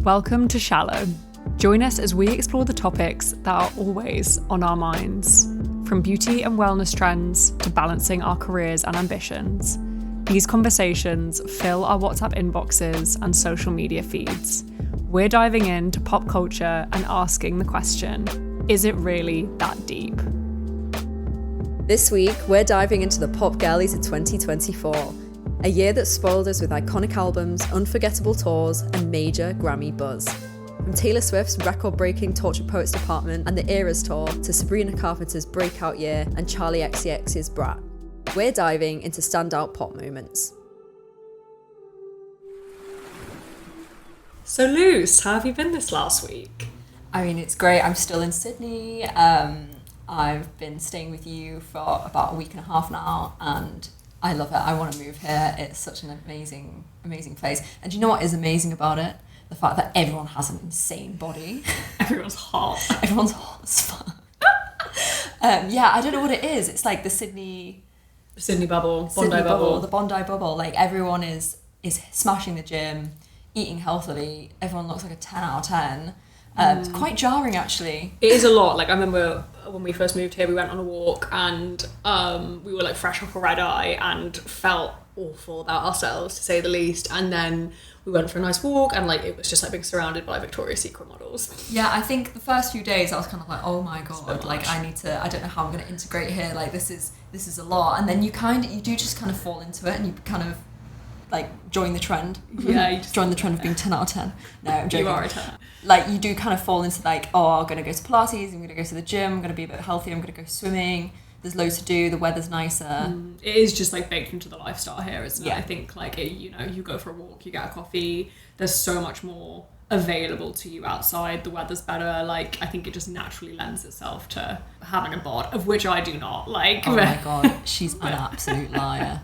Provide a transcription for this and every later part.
Welcome to Shallow. Join us as we explore the topics that are always on our minds. From beauty and wellness trends to balancing our careers and ambitions. These conversations fill our WhatsApp inboxes and social media feeds. We're diving into pop culture and asking the question, is it really that deep? This week, we're diving into the pop girlies of 2024. A year that spoiled us with iconic albums, unforgettable tours, and major Grammy buzz. From Taylor Swift's record-breaking Torture Poets Department and the Eras Tour to Sabrina Carpenter's breakout year and Charli XCX's BRAT. We're diving into standout pop moments. So Luce, how have you been this last week? I mean, it's great. I'm still in Sydney. I've been staying with you for about a week and a half now, and I love it. I want to move here. It's such an amazing, amazing place. And do you know what is amazing about it? The fact that everyone has an insane body. Everyone's hot. Everyone's hot as fuck. Yeah, I don't know what it is. It's like the Sydney bubble, Bondi Bondi bubble. The Bondi bubble. Like everyone is smashing the gym, eating healthily. Everyone looks like a 10 out of 10. It's quite jarring, actually. It is a lot. Like, I remember when we first moved here, we went on a walk and we were like fresh off a red eye and felt awful about ourselves, to say the least. And then we went for a nice walk and like it was just like being surrounded by Victoria's Secret models. Yeah, I think the first few days I was kind of like, oh my god, like I don't know how I'm going to integrate here. Like this is a lot. And then you do just kind of fall into it and you kind of like join the trend. Yeah, you just join the trend of being 10 out of 10. No, I'm joking. You are a 10. Like you do kind of fall into like, oh, I'm going to go to Pilates, I'm going to go to the gym, I'm going to be a bit healthier, I'm going to go swimming. There's loads to do, the weather's nicer. It is just like baked into the lifestyle here, isn't it? Yeah. I think like you go for a walk, you get a coffee, there's so much more available to you outside, the weather's better. Like I think it just naturally lends itself to having a bod, of which I do not like. Oh my god, she's an absolute liar.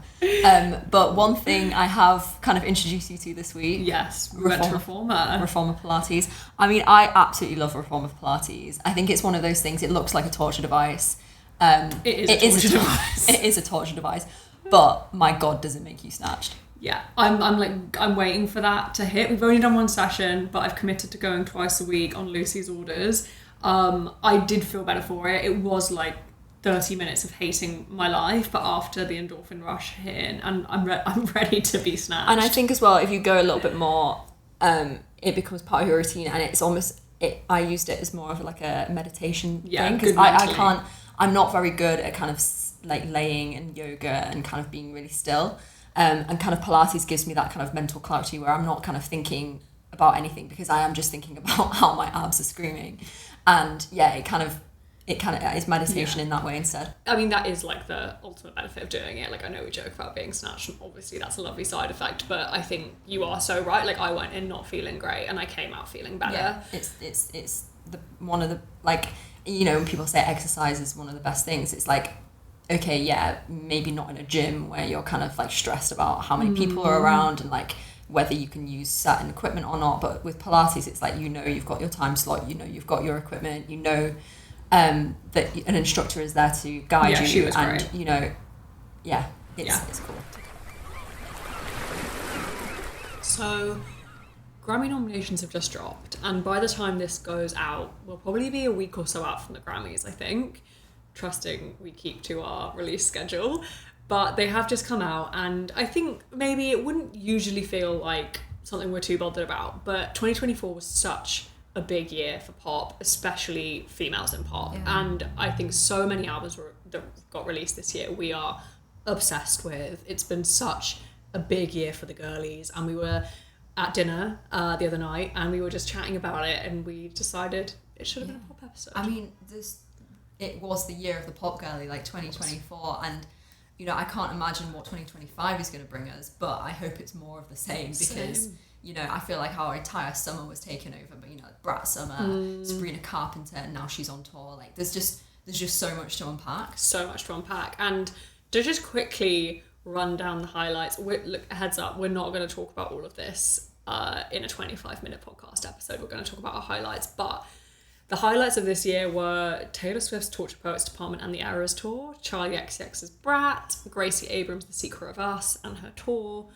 But one thing I have kind of introduced you to this week. Yes, we went to Reformer Pilates. I mean, I absolutely love Reformer Pilates. I think it's one of those things, it looks like a torture device. It is a torture device, but my god, does it make you snatched. Yeah, I'm waiting for that to hit. We've only done one session, but I've committed to going twice a week on Lucy's orders. I did feel better for it. It was like 30 minutes of hating my life, but after the endorphin rush hit in, and I'm ready to be snatched. And I think as well, if you go a little bit more, it becomes part of your routine, and it's almost I used it as more of like a meditation thing, because I'm not very good at kind of like laying and yoga and kind of being really still. And kind of Pilates gives me that kind of mental clarity where I'm not kind of thinking about anything, because I am just thinking about how my abs are screaming. And yeah, it kind of is meditation in that way instead. I mean, that is like the ultimate benefit of doing it. Like I know we joke about being snatched, and obviously that's a lovely side effect, but I think you are so right. Like I went in not feeling great and I came out feeling better. Yeah, it's one of the, like, you know, when people say exercise is one of the best things, it's like, okay, yeah, maybe not in a gym where you're kind of like stressed about how many people are around and like whether you can use certain equipment or not, but with Pilates it's like, you know, you've got your time slot, you know, you've got your equipment, you know, that an instructor is there to guide you, she was and great. You know, it's cool. So Grammy nominations have just dropped, and by the time this goes out, we'll probably be a week or so out from the Grammys, I think, trusting we keep to our release schedule. But they have just come out, and I think maybe it wouldn't usually feel like something we're too bothered about, but 2024 was such a big year for pop, especially females in pop. Yeah. And I think so many albums that got released this year we are obsessed with. It's been such a big year for the girlies, and we were at dinner the other night and we were just chatting about it, and we decided it should have been a pop episode. I mean, it was the year of the pop girly, like 2024, and you know, I can't imagine what 2025 is going to bring us, but I hope it's more of the same, because you know, I feel like our entire summer was taken over, but you know, like BRAT summer, Sabrina Carpenter, and now she's on tour. Like there's just so much to unpack. So much to unpack. And to just quickly run down the highlights, look, heads up, we're not going to talk about all of this in a 25-minute podcast episode. We're going to talk about our highlights, but the highlights of this year were Taylor Swift's Torture Poets Department and the Eras Tour, Charli XCX's BRAT, Gracie Abrams' The Secret of Us and her tour,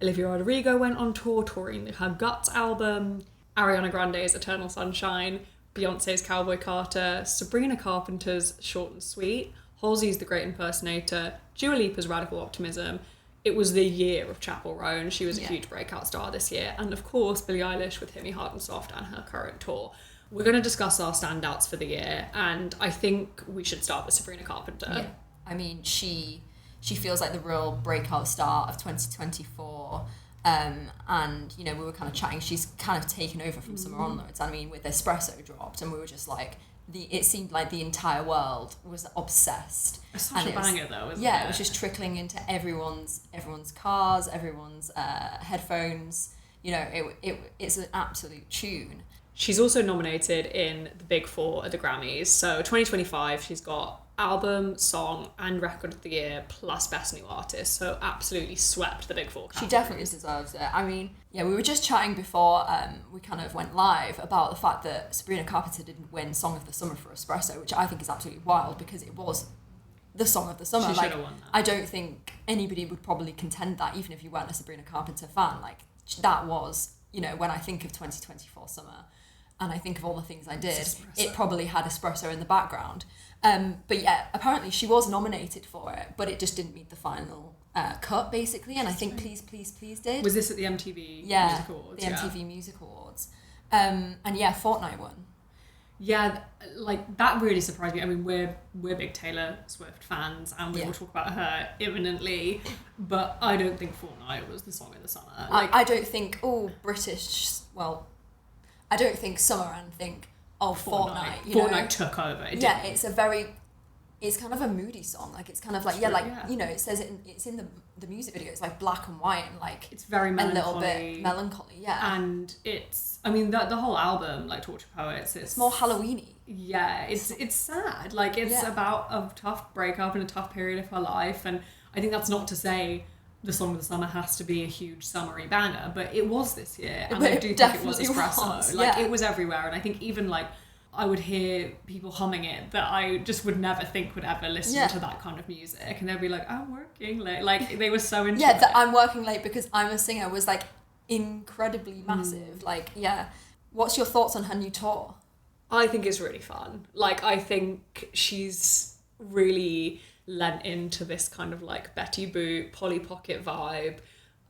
Olivia Rodrigo went on tour touring her Guts album, Ariana Grande's Eternal Sunshine, Beyonce's Cowboy Carter, Sabrina Carpenter's Short and Sweet, Halsey's The Great Impersonator, Dua Lipa's Radical Optimism. It was the year of Chappell Row, and she was a huge breakout star this year. And of course, Billie Eilish with Hit Me Hard and Soft and her current tour. We're going to discuss our standouts for the year, and I think we should start with Sabrina Carpenter. Yeah. I mean, she feels like the real breakout star of 2024. And, you know, we were kind of chatting, she's kind of taken over from Summer onwards. I mean, with Espresso dropped, and we were just like, it seemed like the entire world was obsessed. It's such a banger though, isn't it? Yeah, it was just trickling into everyone's cars, everyone's headphones. You know, it's an absolute tune. She's also nominated in the Big Four at the Grammys. So 2025, she's got album, song, and record of the year, plus best new artist. So absolutely swept the Big Four categories. She definitely deserves it. I mean, yeah, we were just chatting before we kind of went live about the fact that Sabrina Carpenter didn't win Song of the Summer for Espresso, which I think is absolutely wild because it was the Song of the Summer. She should have won that. I don't think anybody would probably contend that, even if you weren't a Sabrina Carpenter fan. Like, that was, you know, when I think of 2024 summer and I think of all the things I did, it probably had Espresso in the background. But yeah, apparently she was nominated for it, but it just didn't meet the final cut, basically. And I think Please, Please, Please did. Was this at the MTV Music Awards? The MTV Music Awards. And yeah, Fortnite won. Yeah, like that really surprised me. I mean, we're big Taylor Swift fans, and we will talk about her imminently. But I don't think Fortnite was the song of the summer. Like, I don't think British. Well, I don't think summer and think Fortnite. Fortnite took over. It's kind of a moody song. Like, it's kind of like you know, it says it's in the music video. It's like black and white and like it's very melancholy. A little bit melancholy, yeah. And it's, I mean, the whole album, like Torture Poets, it's more Halloween-y. Yeah, it's sad. Like, it's about a tough breakup and a tough period of her life. And I think that's not to say the song of the summer has to be a huge summery banger, but it was this year, and I do think it was Espresso. Like, it was everywhere, and I think even like I would hear people humming it that I just would never think would ever listen to that kind of music, and they'd be like, I'm working late. Like, they were so into it. I'm working late because I'm a singer was like incredibly massive. Like, yeah. What's your thoughts on her new tour? I think it's really fun. Like, I think she's really lent into this kind of like Betty Boop, Polly Pocket vibe.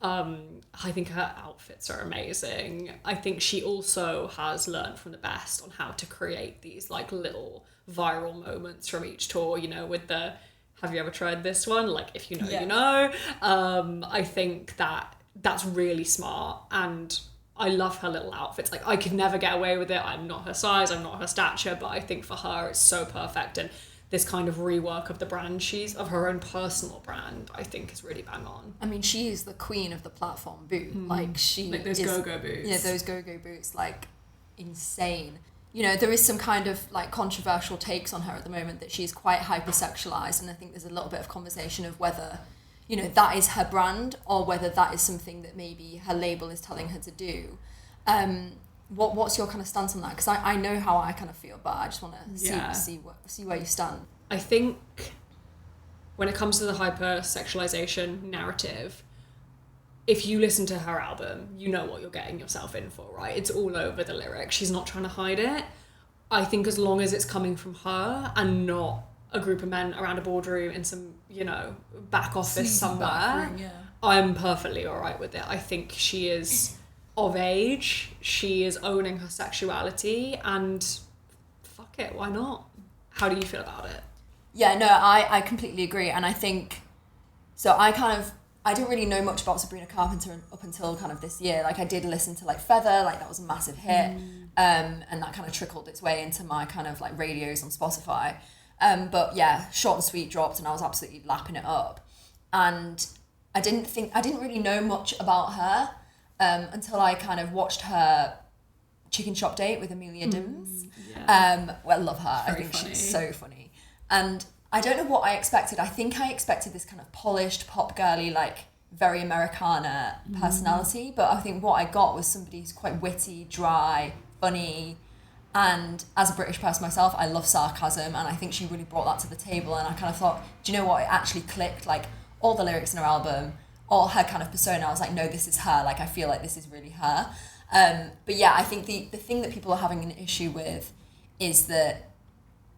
I think her outfits are amazing. I think she also has learned from the best on how to create these like little viral moments from each tour, you know, with the have you ever tried this one? Like, if you know, you know. I think that's really smart, and I love her little outfits. Like, I could never get away with it. I'm not her size, I'm not her stature, but I think for her it's so perfect. And this kind of rework of the brand of her own personal brand, I think is really bang on. I mean, she is the queen of the platform boot. Like, like those go-go boots. Yeah, those go-go boots, like, insane. You know, there is some kind of like controversial takes on her at the moment that she's quite hypersexualized, and I think there's a little bit of conversation of whether, you know, that is her brand or whether that is something that maybe her label is telling her to do. What's your kind of stance on that? Because I know how I kind of feel, but I just want to see where you stand. I think when it comes to the hypersexualization narrative, if you listen to her album, you know what you're getting yourself in for, right? It's all over the lyrics. She's not trying to hide it. I think as long as it's coming from her and not a group of men around a boardroom in some, you know, back office somewhere, I'm perfectly all right with it. I think she is of age, she is owning her sexuality, and fuck it, why not? How do you feel about it? Yeah, no, I completely agree. And I think, so I didn't really know much about Sabrina Carpenter up until kind of this year. Like, I did listen to like Feather, like that was a massive hit, and that kind of trickled its way into my kind of like radios on Spotify. But yeah, Short and Sweet dropped and I was absolutely lapping it up. And I didn't really know much about her until I kind of watched her Chicken Shop Date with Amelia Dims. Well, love her. I think she's so funny. And I don't know what I expected. I think I expected this kind of polished, pop girly, like very Americana personality. But I think what I got was somebody who's quite witty, dry, funny. And as a British person myself, I love sarcasm. And I think she really brought that to the table. And I kind of thought, do you know what? It actually clicked. Like, all the lyrics in her album, all her kind of persona, I was like, no, this is her. Like, I feel like this is really her. But yeah, I think the thing that people are having an issue with is the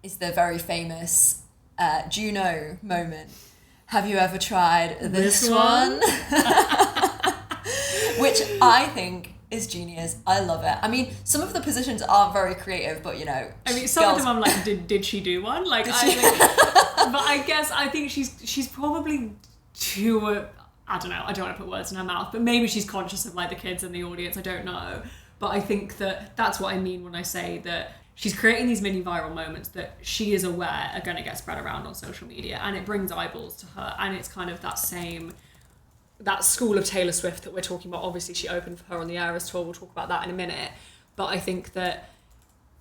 very famous Juno moment. Have you ever tried this one? Which I think is genius. I love it. I mean, some of the positions aren't very creative, but you know. I mean, some of them I'm like, did she do one? Like, but I guess I think she's probably too. I don't know. I don't want to put words in her mouth, but maybe she's conscious of like the kids and the audience. I don't know, but I think that's what I mean when I say that she's creating these mini viral moments that she is aware are going to get spread around on social media, and it brings eyeballs to her, and it's kind of that school of Taylor Swift that we're talking about. Obviously, she opened for her on the Eras tour. We'll talk about that in a minute. But I think that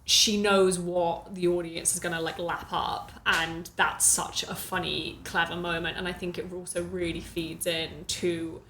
she knows what the audience is going to like lap up, and that's such a funny, clever moment. And I think it also really feeds into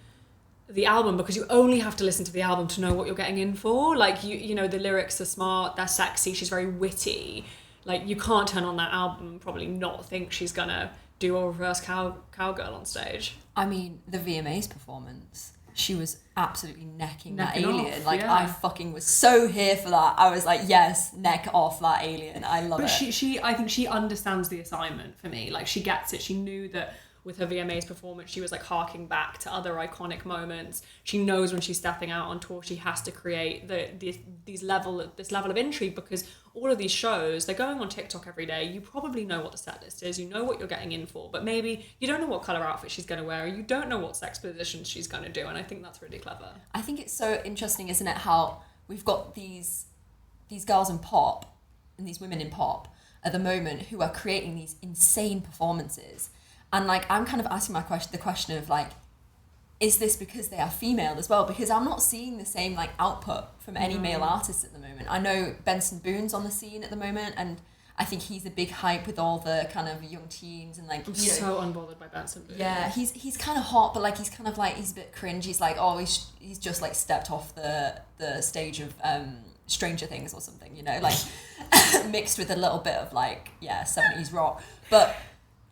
the album, because you only have to listen to the album to know what you're getting in for. Like, you know, the lyrics are smart, they're sexy, she's very witty. Like, you can't turn on that album and probably not think she's going to do a reverse cowgirl on stage. I mean, the VMAs performance, she was absolutely necking that alien. Off, like, yeah. I fucking was so here for that. I was like, yes, neck off that alien. I love it. But I think she understands the assignment for me. Like, she gets it. She knew that with her VMAs performance, she was like harking back to other iconic moments. She knows when she's stepping out on tour, she has to create this level of intrigue, because all of these shows, they're going on TikTok every day. You probably know what the set list is, you know what you're getting in for, but maybe you don't know what colour outfit she's going to wear, or you don't know what sex positions she's going to do, and I think that's really clever. I think it's so interesting, isn't it, how we've got these girls in pop, and these women in pop at the moment who are creating these insane performances. And like, I'm kind of asking the question of like, is this because they are female as well? Because I'm not seeing the same like output from any male artists at the moment. I know Benson Boone's on the scene at the moment, and I think he's a big hype with all the kind of young teens and like. I'm so unbothered by Benson Boone. Yeah, he's kind of hot, but like he's kind of like, he's a bit cringe. He's like, oh, he's just like stepped off the stage of Stranger Things or something, you know, like mixed with a little bit of like 70s rock, but.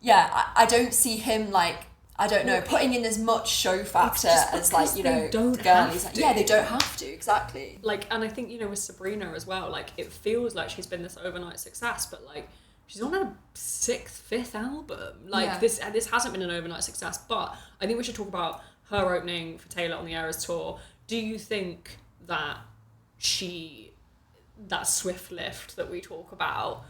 Yeah, I don't see him like, I don't know, putting in as much show factor as like, you know, girlies. Like, yeah, they don't have to, exactly. Like, and I think, you know, with Sabrina as well, like, it feels like she's been this overnight success, but like, she's on her fifth album. Like, this hasn't been an overnight success, but I think we should talk about her opening for Taylor on the Eras tour. Do you think that that swift lift that we talk about,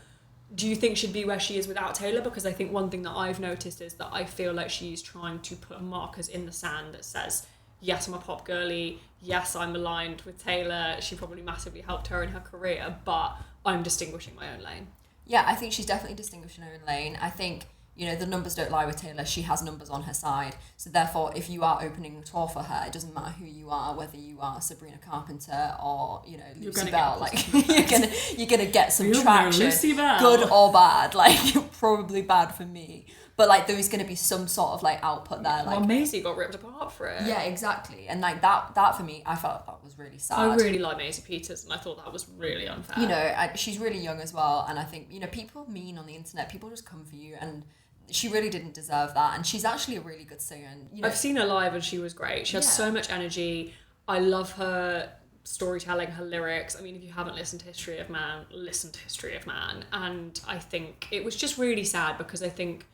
do you think she'd be where she is without Taylor? Because I think one thing that I've noticed is that I feel like she's trying to put markers in the sand that says, yes, I'm a pop girly, yes, I'm aligned with Taylor, she probably massively helped her in her career, but I'm distinguishing my own lane. Yeah, I think she's definitely distinguishing her own lane. I think, you know, the numbers don't lie with Taylor. She has numbers on her side. So therefore, if you are opening a tour for her, it doesn't matter who you are, whether you are Sabrina Carpenter or, you know, Lucy Bell. Like, you're gonna get some traction, good or bad. Like, probably bad for me. But like, there is going to be some sort of like output there. Like, well, Maisie got ripped apart for it. Yeah, exactly. And like that for me, I felt that was really sad. I really like Maisie Peters, and I thought that was really unfair. You know, she's really young as well, and I think, you know, people mean on the internet. People just come for you, and she really didn't deserve that. And she's actually a really good singer. And, you know, I've seen her live, and she was great. She has so much energy. I love her storytelling, her lyrics. I mean, if you haven't listened to History of Man, listen to History of Man. And I think it was just really sad, because I think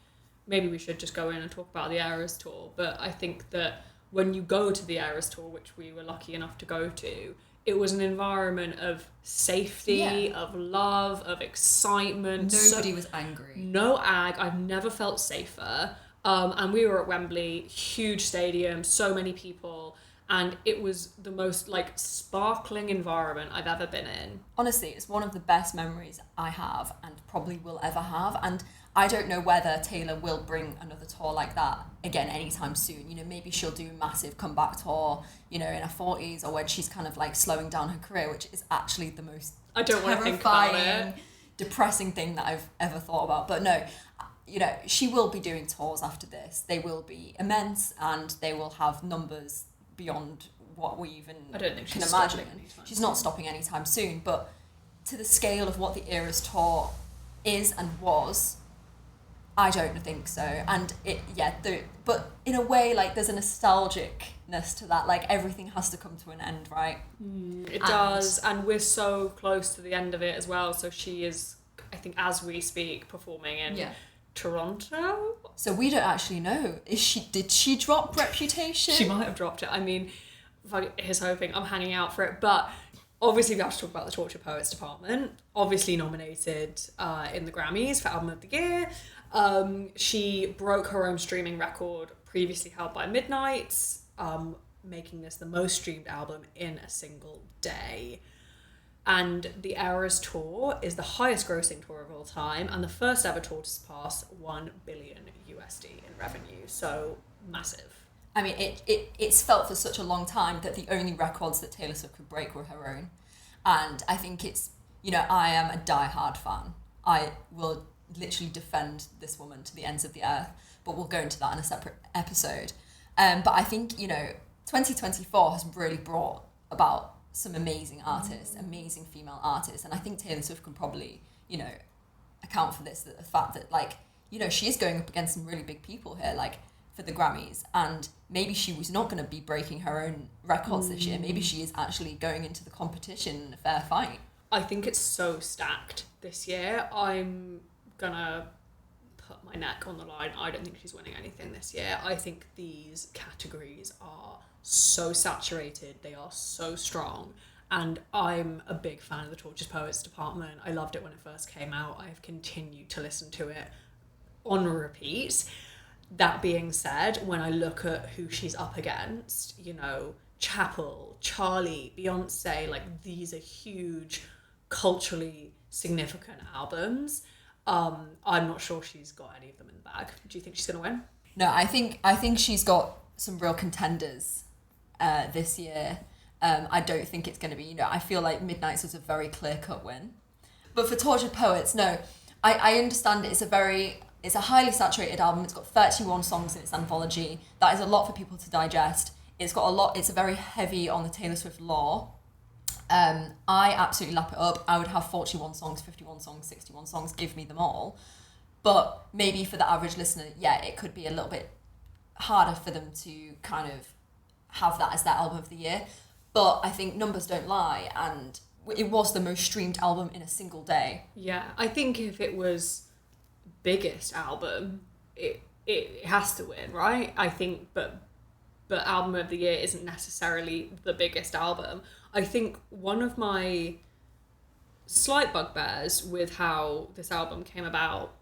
maybe we should just go in and talk about the Eras tour, but I think that when you go to the Eras tour, which we were lucky enough to go to, it was an environment of safety, of love, of excitement. Nobody was angry. No ag. I've never felt safer. And we were at Wembley, huge stadium, so many people, and it was the most like sparkling environment I've ever been in. Honestly, it's one of the best memories I have and probably will ever have. And I don't know whether Taylor will bring another tour like that again anytime soon. You know, maybe she'll do a massive comeback tour, you know, in her 40s, or when she's kind of like slowing down her career, which is actually the most terrifying, depressing thing that I've ever thought about. But no, you know, she will be doing tours after this. They will be immense, and they will have numbers beyond what we even can imagine. She's not stopping anytime soon, but to the scale of what the Eras tour is and was, I don't think so. And but in a way, like, there's a nostalgicness finiteness to that. Like, everything has to come to an end, right? It does, and we're so close to the end of it as well. So she is, I think, as we speak, performing in Toronto. So we don't actually know. Did she drop Reputation? She might have dropped it. I mean, here's hoping. I'm hanging out for it, but obviously we have to talk about the Tortured Poets department. Obviously nominated in the Grammys for Album of the Year. She broke her own streaming record previously held by Midnight's, making this the most streamed album in a single day. And the Eras tour is the highest grossing tour of all time and the first ever tour to surpass 1 billion USD in revenue. So massive. I mean, it's felt for such a long time that the only records that Taylor Swift could break were her own. And I think it's, I am a diehard fan. I will literally defend this woman to the ends of the earth, but we'll go into that in a separate episode. But I think, 2024 has really brought about some amazing artists, amazing female artists. And I think Taylor Swift can probably, account for this, the fact that, like, she is going up against some really big people here, like, for the Grammys. And maybe she was not going to be breaking her own records this year. Maybe she is actually going into the competition in a fair fight. I think it's so stacked this year. I'm gonna put my neck on the line. I don't think she's winning anything this year. I think these categories are so saturated, they are so strong, and I'm a big fan of the Tortured Poets department. I loved it when it first came out. I've continued to listen to it on repeat. That being said, when I look at who she's up against, Chappell, Charli, Beyonce, like, these are huge, culturally significant albums. I'm not sure she's got any of them in the bag. Do you think she's gonna win? No, I think she's got some real contenders this year. I don't think it's going to be, I feel like Midnight's was a very clear-cut win. But for Tortured Poets, no, I understand it. It's a highly saturated album. It's got 31 songs in its anthology. That is a lot for people to digest. It's very heavy on the Taylor Swift lore. I absolutely lap it up. I would have 41 songs, 51 songs, 61 songs, give me them all. But maybe for the average listener, it could be a little bit harder for them to kind of have that as their album of the year. But I think numbers don't lie, and it was the most streamed album in a single day. Yeah, I think if it was biggest album, it has to win, right? I think, but album of the year isn't necessarily the biggest album. I think one of my slight bugbears with how this album came about,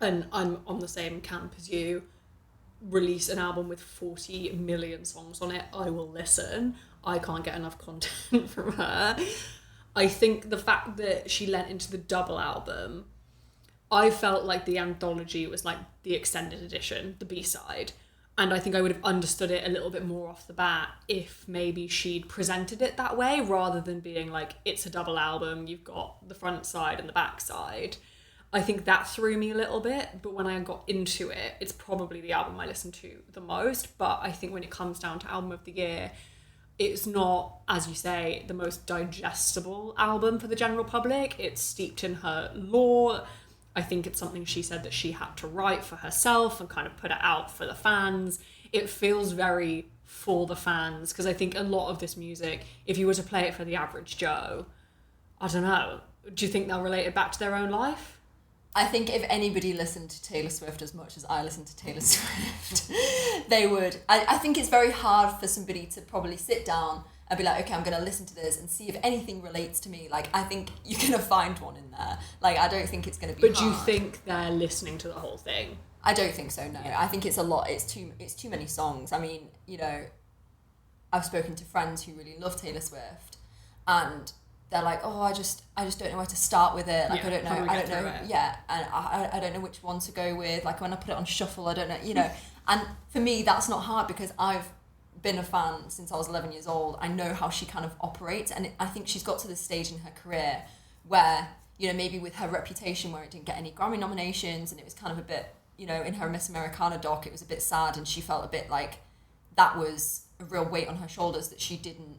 and I'm on the same camp as you, release an album with 40 million songs on it, I will listen. I can't get enough content from her. I think the fact that she lent into the double album, I felt like the anthology was like the extended edition, the B-side. And I think I would have understood it a little bit more off the bat if maybe she'd presented it that way, rather than being like, it's a double album, you've got the front side and the back side. I think that threw me a little bit, but when I got into it, it's probably the album I listen to the most. But I think when it comes down to album of the year, it's not, as you say, the most digestible album for the general public. It's steeped in her lore. I think it's something she said that she had to write for herself and kind of put it out for the fans. It feels very for the fans, because I think a lot of this music, if you were to play it for the average Joe, I don't know, do you think they'll relate it back to their own life? I think if anybody listened to Taylor Swift as much as I listen to Taylor Swift, they would. I think it's very hard for somebody to probably sit down and be like, okay, I'm going to listen to this and see if anything relates to me. Like, I think you're going to find one in there. Like, I don't think it's going to be But hard. Do you think they're listening to the whole thing? I don't think so, no. I think it's a lot. It's too many songs. I mean, I've spoken to friends who really love Taylor Swift, and they're like, oh, I just don't know where to start with it. Like, I don't know. Yeah, and I don't know which one to go with. Like, when I put it on shuffle, I don't know, And for me, that's not hard, because I've been a fan since I was 11 years old. I know how she kind of operates, and I think she's got to this stage in her career where, maybe with her Reputation, where it didn't get any Grammy nominations, and it was kind of a bit, in her Miss Americana doc, it was a bit sad, and she felt a bit like that was a real weight on her shoulders, that she didn't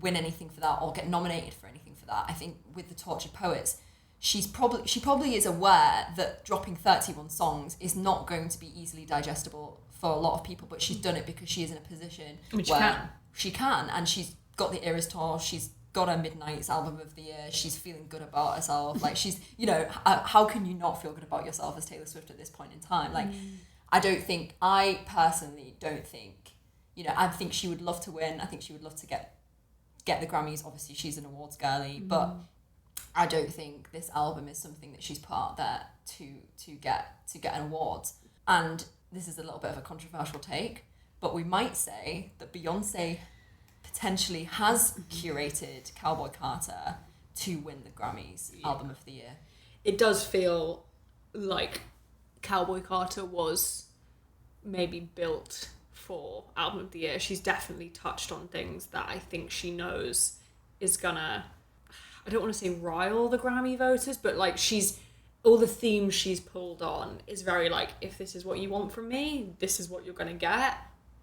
win anything for that or get nominated for anything for that. I think with the Tortured Poets, she probably is aware that dropping 31 songs is not going to be easily digestible for a lot of people, but she's done it because she is in a position where she can, and she's got the Eras tour, she's got her Midnight's album of the year, she's feeling good about herself, like she's, you know, how can you not feel good about yourself as Taylor Swift at this point in time? Like, I personally don't think, you know, I think she would love to win, I think she would love to get the Grammys, obviously she's an awards girly, but I don't think this album is something that she's put out there to get an award. And this is a little bit of a controversial take, but we might say that Beyonce potentially has curated Cowboy Carter to win the Grammys album of the year. It does feel like Cowboy Carter was maybe built for album of the year. She's definitely touched on things that I think she knows is gonna, I don't want to say rile the Grammy voters, but like all the themes she's pulled on is very like, if this is what you want from me, this is what you're gonna get.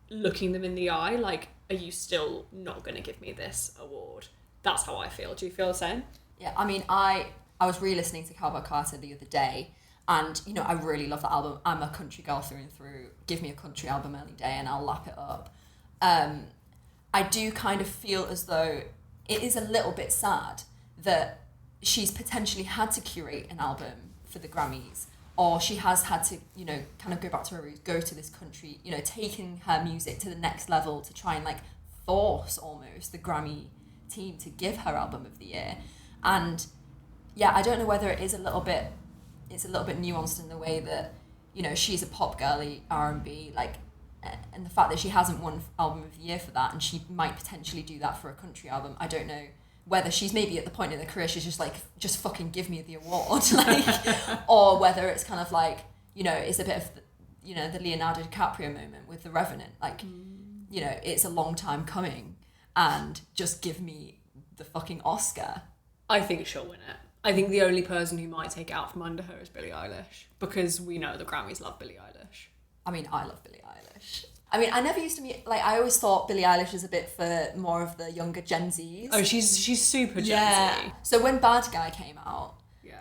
Looking them in the eye, like, are you still not gonna give me this award? That's how I feel. Do you feel the same? Yeah, I mean, I was re-listening to Cowboy Carter the other day, and, you know, I really love that album. I'm a country girl through and through. Give me a country album any day and I'll lap it up. I do kind of feel as though it is a little bit sad that she's potentially had to curate an album for the Grammys, or she has had to, you know, kind of go back to her roots, go to this country, you know, taking her music to the next level to try and like force almost the Grammy team to give her album of the year. And yeah, I don't know whether it's a little bit nuanced in the way that, you know, she's a pop girly R&B, like, and the fact that she hasn't won album of the year for that, and she might potentially do that for a country album. I don't know whether she's maybe at the point in her career she's just like, just fucking give me the award, like, or whether it's kind of like, you know, it's a bit of, you know, the Leonardo DiCaprio moment with The Revenant, like, you know, it's a long time coming, and just give me the fucking Oscar. I think she'll win it. I think the only person who might take it out from under her is Billie Eilish, because we know the Grammys love Billie Eilish. I mean, I love Billie Eilish. I mean, I never used to meet, like, I always thought Billie Eilish was a bit for more of the younger Gen Zs. Oh, she's super Gen Z. So when Bad Guy came out,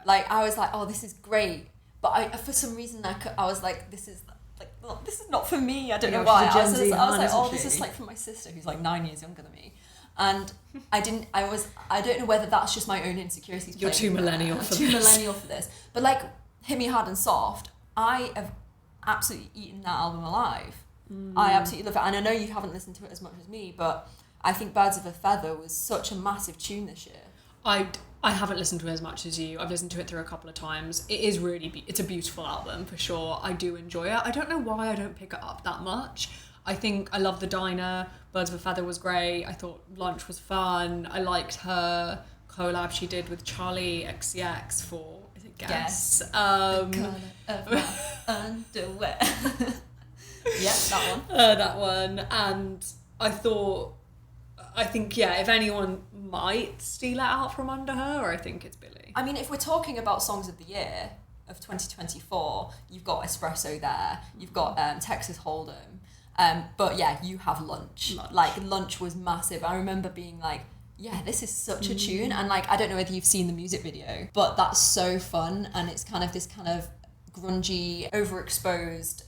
like, I was like, oh, this is great. But for some reason, I was like, this is like, well, this is not for me. I don't know why. I was like, oh, this is like for my sister who's like 9 years younger than me. And I don't know whether that's just my own insecurities. You're too millennial for this. But like, Hit Me Hard and Soft, I have absolutely eaten that album alive. I absolutely love it. And I know you haven't listened to it as much as me, but I think Birds of a Feather was such a massive tune this year. I haven't listened to it as much as you. I've listened to it through a couple of times. It is really, it's a beautiful album for sure. I do enjoy it. I don't know why I don't pick it up that much. I think I love The Diner. Birds of a Feather was great. I thought Lunch was fun. I liked her collab she did with Charli XCX for, is it Guess? The colour of my underwear. Yeah, that one. And I think, yeah, if anyone might steal it out from under her, I think it's Billie. I mean, if we're talking about songs of the year of 2024, you've got Espresso there, you've got Texas Hold'em, but yeah, you have Lunch. Like, Lunch was massive. I remember being like, yeah, this is such a tune. And like, I don't know whether you've seen the music video, but that's so fun. And it's kind of this kind of grungy, overexposed,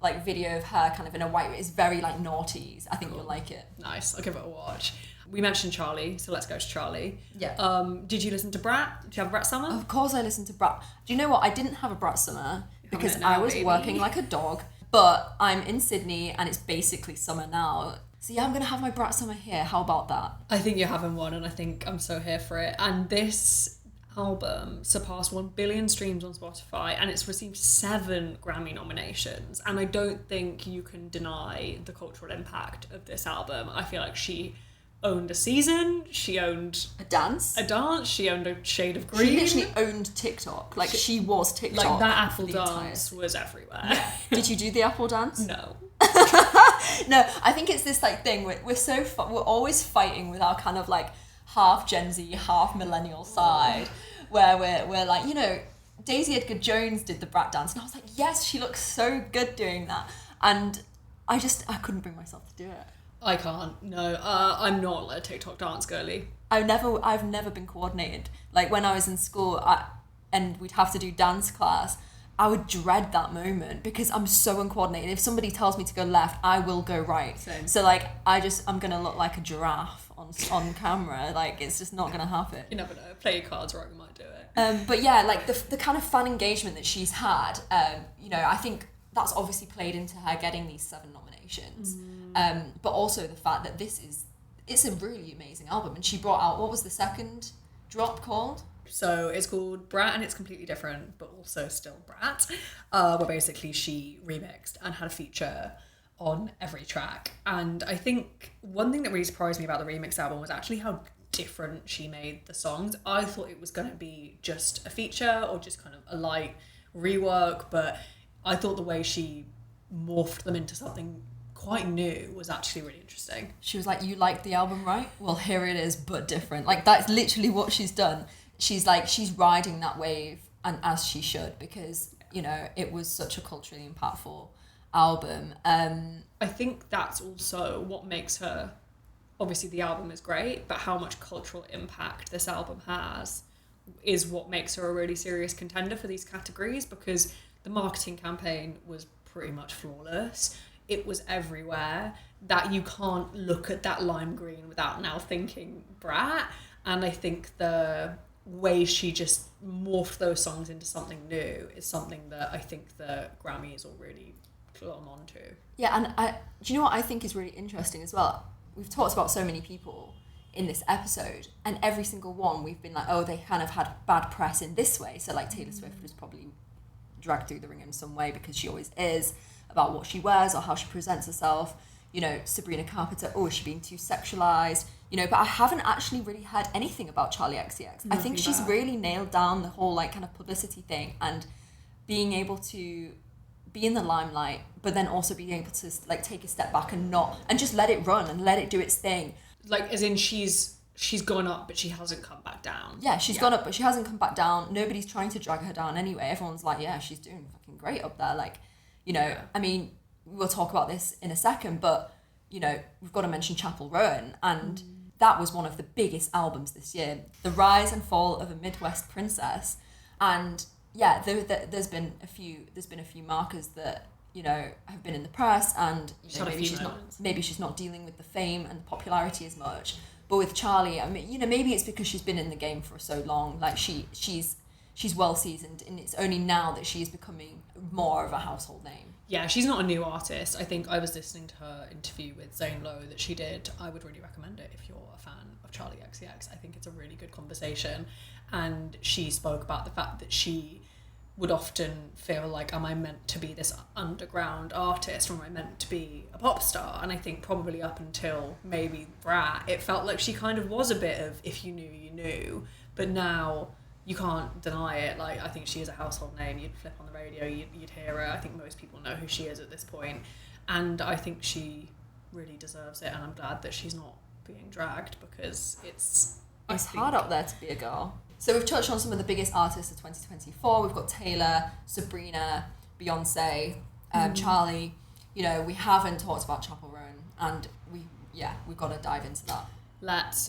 like, video of her kind of in a white, it's very like noughties. I think you'll like it. Nice, I'll give it a watch. We mentioned Charli, so let's go to Charli. Yeah. Did you listen to BRAT? Did you have a BRAT summer? Of course I listened to BRAT. Do you know what? I didn't have a BRAT summer because I was working like a dog, but I'm in Sydney and it's basically summer now. So yeah, I'm going to have my BRAT summer here. How about that? I think you're having one, and I think I'm so here for it. And this album surpassed 1 billion streams on Spotify, and it's received 7 Grammy nominations. And I don't think you can deny the cultural impact of this album. I feel like she owned a season, she owned a dance, she owned a shade of green. She literally owned TikTok. Like, she was TikTok. Like, that apple dance was everywhere. Yeah. Did you do the apple dance? No. No, I think it's this like thing, we're so we're always fighting with our kind of like half Gen Z, half millennial side, where we're like, you know, Daisy Edgar Jones did the BRAT dance, and I was like, yes, she looks so good doing that, and I couldn't bring myself to do it. I can't. No, I'm not a TikTok dance girly. I've never been coordinated. Like, when I was in school, and we'd have to do dance class, I would dread that moment because I'm so uncoordinated. If somebody tells me to go left, I will go right. Same. So like I'm gonna look like a giraffe on camera. Like it's just not gonna happen. You never know. Play your cards right, we might do it. But yeah, like the kind of fan engagement that she's had, you know, I think that's obviously played into her getting these 7 nominations. But also the fact that it's a really amazing album, and she brought out, what was the second drop called? So it's called BRAT, and it's completely different, but also still BRAT, where basically she remixed and had a feature on every track. And I think one thing that really surprised me about the remix album was actually how different she made the songs. I thought it was going to be just a feature or just kind of a light rework, but I thought the way she morphed them into something quite new was actually really interesting. She was like, you like the album, right? Well, here it is, but different. Like, that's literally what she's done. She's riding that wave, and as she should, because, you know, it was such a culturally impactful album. I think that's also what makes her, obviously the album is great, but how much cultural impact this album has is what makes her a really serious contender for these categories, because the marketing campaign was pretty much flawless. It was everywhere, that you can't look at that lime green without now thinking BRAT. And I think the way she just morphed those songs into something new is something that I think the Grammys will really glom onto. Yeah, and do you know what I think is really interesting as well? We've talked about so many people in this episode, and every single one we've been like, oh, they kind of had bad press in this way. So like Taylor Swift was probably dragged through the ringer in some way, because she always is, about what she wears or how she presents herself. You know, Sabrina Carpenter, oh, is she being too sexualised? You know, but I haven't actually really heard anything about Charli XCX. I think she's really nailed down the whole like kind of publicity thing, and being able to be in the limelight, but then also being able to like take a step back and just let it run and let it do its thing. Like, as in she's gone up, but she hasn't come back down. Yeah, she's gone up, but she hasn't come back down. Nobody's trying to drag her down anyway. Everyone's like, yeah, she's doing fucking great up there. Like, you know, I mean, we'll talk about this in a second, but, you know, we've got to mention Chappell Rowan, and that was one of the biggest albums this year. The rise and fall of a Midwest princess. And yeah, there's been a few markers that, you know, have been in the press, and you know, maybe she's not dealing with the fame and the popularity as much. But with Charli, I mean, you know, maybe it's because she's been in the game for so long. Like she's well seasoned, and it's only now that she is becoming more of a household name. Yeah, she's not a new artist. I think I was listening to her interview with Zane Lowe that she did. I would really recommend it if you're a fan of Charli XCX. I think it's a really good conversation. And she spoke about the fact that she would often feel like, am I meant to be this underground artist, or am I meant to be a pop star? And I think probably up until maybe BRAT, it felt like she kind of was a bit of, if you knew, you knew. But now you can't deny it. Like, I think she is a household name. You'd flip on the radio, you'd hear her. I think most people know who she is at this point. And I think she really deserves it. And I'm glad that she's not being dragged, because it's hard up there to be a girl. So we've touched on some of the biggest artists of 2024. We've got Taylor, Sabrina, Beyonce, Charli. You know, we haven't talked about Chappell Rowan, and we've got to dive into that.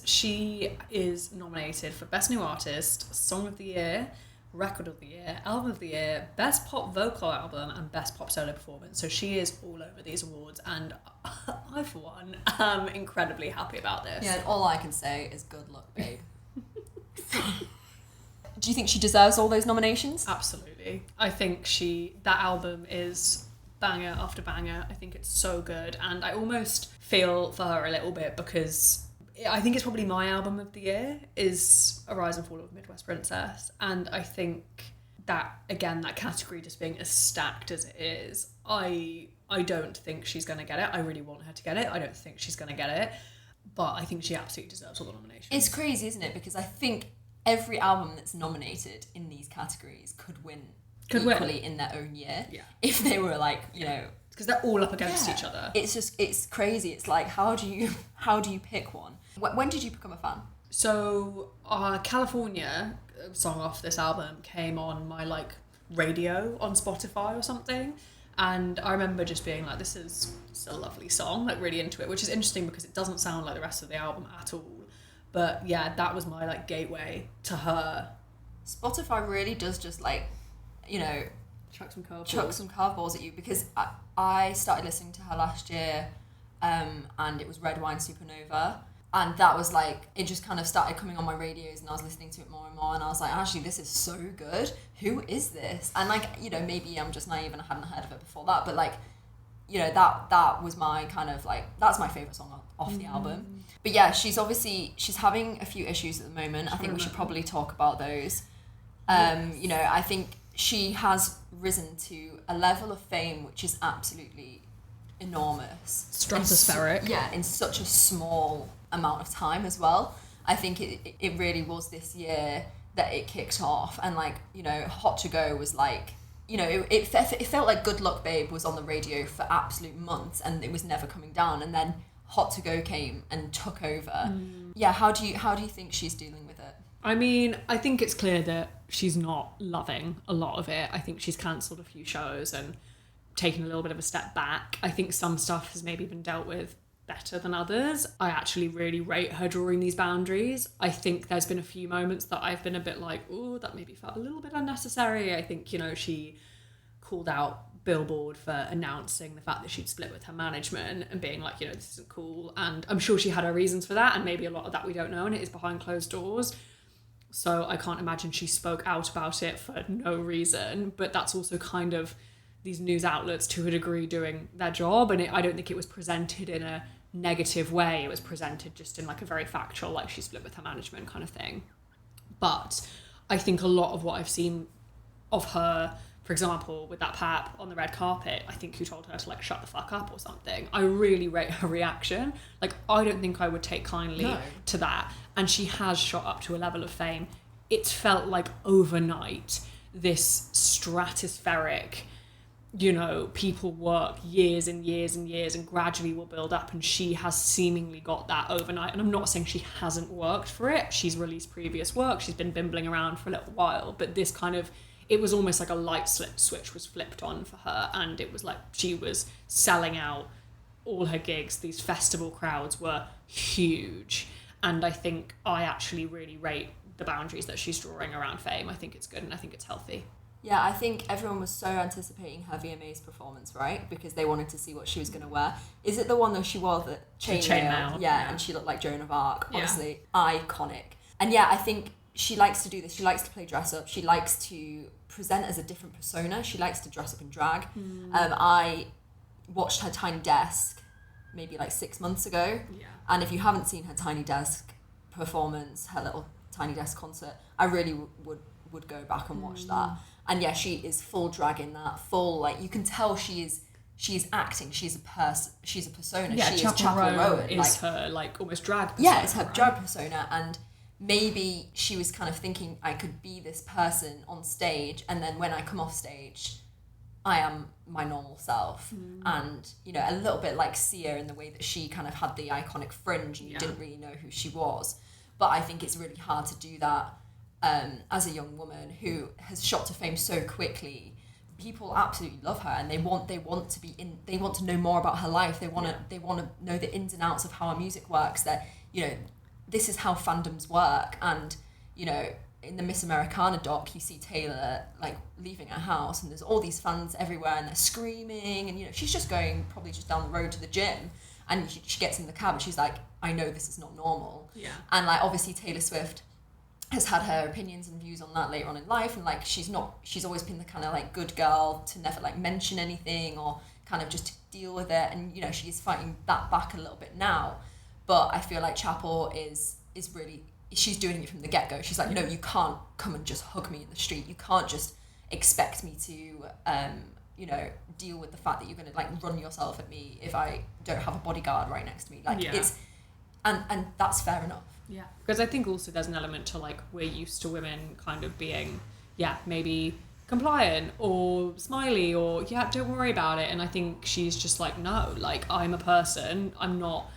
She is nominated for Best New Artist, Song of the Year, Record of the Year, Album of the Year, Best Pop Vocal Album, and Best Pop Solo Performance. So she is all over these awards, and I, for one, am incredibly happy about this. Yeah, and all I can say is good luck, babe. Do you think she deserves all those nominations? Absolutely. I think that album is banger after banger. I think it's so good, and I almost feel for her a little bit, because I think it's probably my album of the year is A Rise and Fall of a Midwest Princess. And I think that, again, that category just being as stacked as it is, I don't think she's going to get it. I really want her to get it. I don't think she's going to get it. But I think she absolutely deserves all the nominations. It's crazy, isn't it? Because I think every album that's nominated in these categories could win equally in their own year. Yeah. If they were like, you know... Because they're all up against each other. It's crazy. It's like, how do you pick one? When did you become a fan? So California song off this album came on my like radio on Spotify or something, and I remember just being like, this is a lovely song, like really into it, which is interesting because it doesn't sound like the rest of the album at all. But yeah, that was my like gateway to her. Spotify really does just like, you know, chuck some curveballs at you, because I started listening to her last year, and it was Red Wine Supernova, and that was like, it just kind of started coming on my radios, and I was listening to it more and more, and I was like, actually, this is so good. Who is this? And like, you know, maybe I'm just naive and I hadn't heard of it before that, but like, you know, that was my kind of like, that's my favourite song off the album. But yeah, she's having a few issues at the moment. I think we should probably talk about those. You know, I think she has risen to a level of fame which is absolutely enormous. Stratospheric. In such a small amount of time as well. I think it really was this year that it kicked off, and like, you know, Hot to Go was like, you know, it felt like Good Luck Babe was on the radio for absolute months and it was never coming down, and then Hot to Go came and took over. Yeah, how do you think she's dealing with it? I mean, I think it's clear that she's not loving a lot of it. I think she's cancelled a few shows and taken a little bit of a step back. I think some stuff has maybe been dealt with better than others. I actually really rate her drawing these boundaries. I think there's been a few moments that I've been a bit like, oh, that maybe felt a little bit unnecessary. I think, you know, she called out Billboard for announcing the fact that she'd split with her management and being like, you know, this isn't cool. And I'm sure she had her reasons for that, and maybe a lot of that we don't know, and it is behind closed doors. So I can't imagine she spoke out about it for no reason, but that's also kind of these news outlets to a degree doing their job, and I don't think it was presented in a negative way. It was presented just in like a very factual, like she split with her management kind of thing. But I think a lot of what I've seen of her, for example, with that pap on the red carpet, I think you told her to like shut the fuck up or something. I really rate her reaction. Like, I don't think I would take kindly to that. And she has shot up to a level of fame. It's felt like overnight, this stratospheric, you know, people work years and years and years and gradually will build up, and she has seemingly got that overnight. And I'm not saying she hasn't worked for it. She's released previous work. She's been bimbling around for a little while, but this kind of, it was almost like a light switch was flipped on for her, and it was like she was selling out all her gigs. These festival crowds were huge, and I think I actually really rate the boundaries that she's drawing around fame. I think it's good and I think it's healthy. Yeah, I think everyone was so anticipating her VMAs performance, right? Because they wanted to see what she was going to wear. Is it the one that she wore, the chainmail? Yeah, and she looked like Joan of Arc. Honestly, iconic. And yeah, I think she likes to do this. She likes to play dress up. She likes to present as a different persona. She likes to dress up in drag. I watched her Tiny Desk maybe like 6 months ago. Yeah. And if you haven't seen her Tiny Desk performance, her little Tiny Desk concert, I really would go back and watch that. And yeah, she is full drag in that, full, like, you can tell she is acting, she's a persona. Yeah, she is Chappell Rowan is like her like almost drag persona. Yeah, it's her drag persona, and maybe she was kind of thinking, I could be this person on stage, and then when I come off stage, I am my normal self. And, you know, a little bit like Sia in the way that she kind of had the iconic fringe and you didn't really know who she was. But I think it's really hard to do that as a young woman who has shot to fame so quickly. People absolutely love her, and they want to know more about her life. They want to know the ins and outs of how her music works. That, you know, this is how fandoms work. And, you know, in the Miss Americana doc, you see Taylor like leaving her house, and there's all these fans everywhere, and they're screaming. And, you know, she's just going probably just down the road to the gym, and she gets in the cab, and she's like, I know this is not normal. Yeah. And like, obviously Taylor Swift has had her opinions and views on that later on in life, and like she's always been the kind of like good girl to never like mention anything or kind of just to deal with it, and, you know, she's fighting that back a little bit now. But I feel like Chappell is really, she's doing it from the get-go. She's like, no, you can't come and just hug me in the street. You can't just expect me to you know, deal with the fact that you're going to like run yourself at me if I don't have a bodyguard right next to me. Like, it's and that's fair enough. Yeah, because I think also there's an element to like, we're used to women kind of being, maybe compliant or smiley or, don't worry about it. And I think she's just like, no, like, I'm a person. I'm not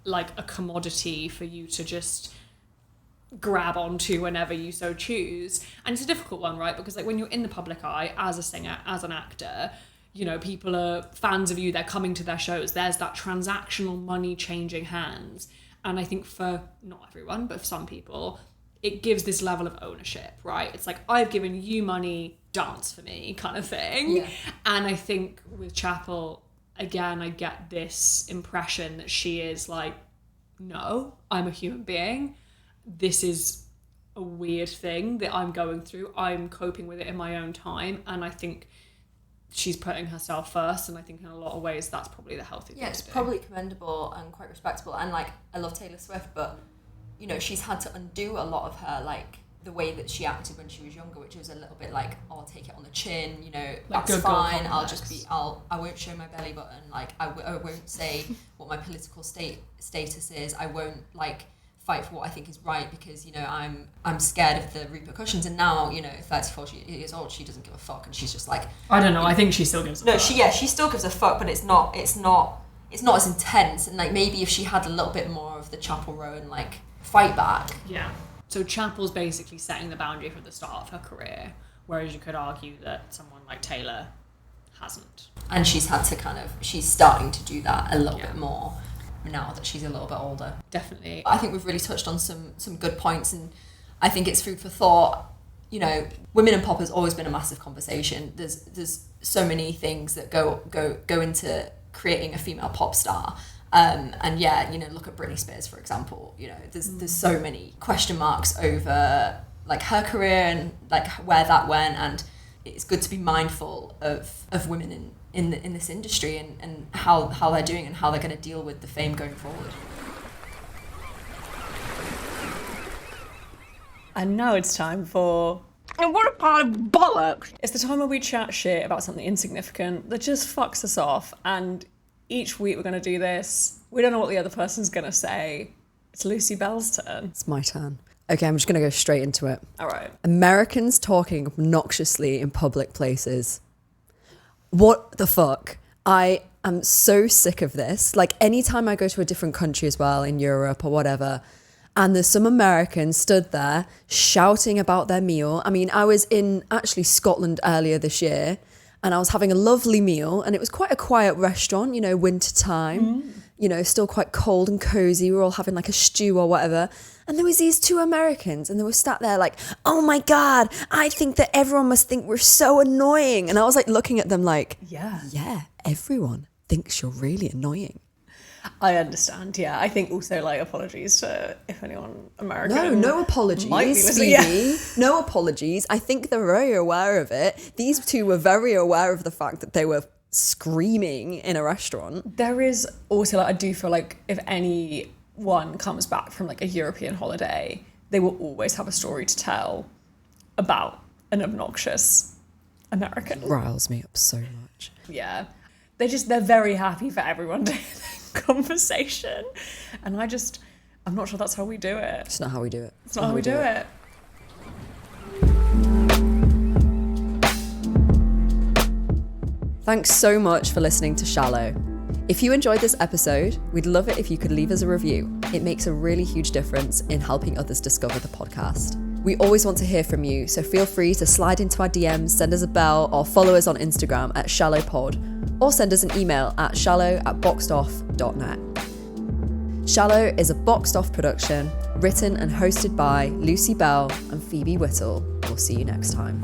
like a commodity for you to just grab onto whenever you so choose. And it's a difficult one, right? Because like, when you're in the public eye as a singer, as an actor, you know, people are fans of you, they're coming to their shows. There's that transactional money changing hands. And I think for not everyone, but for some people, it gives this level of ownership, right? It's like, I've given you money, dance for me kind of thing. Yeah. And I think with Chappell, again, I get this impression that she is like, no, I'm a human being. This is a weird thing that I'm going through. I'm coping with it in my own time. And I think she's putting herself first. And I think in a lot of ways, that's probably the healthy thing to do. Yeah, it's probably commendable and quite respectable. And like, I love Taylor Swift, but you know, she's had to undo a lot of her, like, the way that she acted when she was younger, which was a little bit like, oh, I'll take it on the chin, you know, like, that's fine, I'll just be, I won't show my belly button, like, I won't say what my political status is, I won't, like, fight for what I think is right, because, you know, I'm scared of the repercussions. And now, you know, 34 years old, she doesn't give a fuck, and she's just like, I don't know, I think she still gives a fuck. She still gives a fuck, but it's not as intense. And like, maybe if she had a little bit more of the Chappell Rowan, like, fight back. Yeah. So Chappell's basically setting the boundary from the start of her career, whereas you could argue that someone like Taylor hasn't. And she's starting to do that a little bit more now that she's a little bit older. Definitely. I think we've really touched on some good points, and I think it's food for thought. You know, women in pop has always been a massive conversation. There's so many things that go into creating a female pop star. And yeah, you know, look at Britney Spears, for example. You know, there's so many question marks over like her career and like where that went, and it's good to be mindful of women in this industry and how they're doing and how they're going to deal with the fame going forward. And now it's time for... And what a pile of bollocks! It's the time where we chat shit about something insignificant that just fucks us off, and each week we're going to do this. We don't know what the other person's going to say. It's Lucy Bell's turn. It's my turn. Okay, I'm just going to go straight into it. All right. Americans talking obnoxiously in public places. What the fuck? I am so sick of this. Like, anytime I go to a different country as well, in Europe or whatever, and there's some Americans stood there shouting about their meal. I mean, I was in actually Scotland earlier this year, and I was having a lovely meal, and it was quite a quiet restaurant, you know, winter time, you know, still quite cold and cozy. We were all having like a stew or whatever. And there was these two Americans, and they were sat there like, oh my God, I think that everyone must think we're so annoying. And I was like looking at them like, yeah, everyone thinks you're really annoying. I understand, yeah. I think also, like, apologies to if anyone American... No apologies, Phoebe. No apologies. I think they're very aware of it. These two were very aware of the fact that they were screaming in a restaurant. There is also, like, I do feel like if anyone comes back from, like, a European holiday, they will always have a story to tell about an obnoxious American. It riles me up so much. Yeah. They're very happy for everyone to hear their conversation. And I'm not sure that's how we do it. It's not how we do it. It's not how we do it. Thanks so much for listening to Shallow. If you enjoyed this episode, we'd love it if you could leave us a review. It makes a really huge difference in helping others discover the podcast. We always want to hear from you, so feel free to slide into our DMs, send us a bell, or follow us on Instagram at shallowpod, or send us an email at shallow@boxedoff.net. Shallow is a Boxed Off production, written and hosted by Lucy Bell and Phoebe Whittle. We'll see you next time.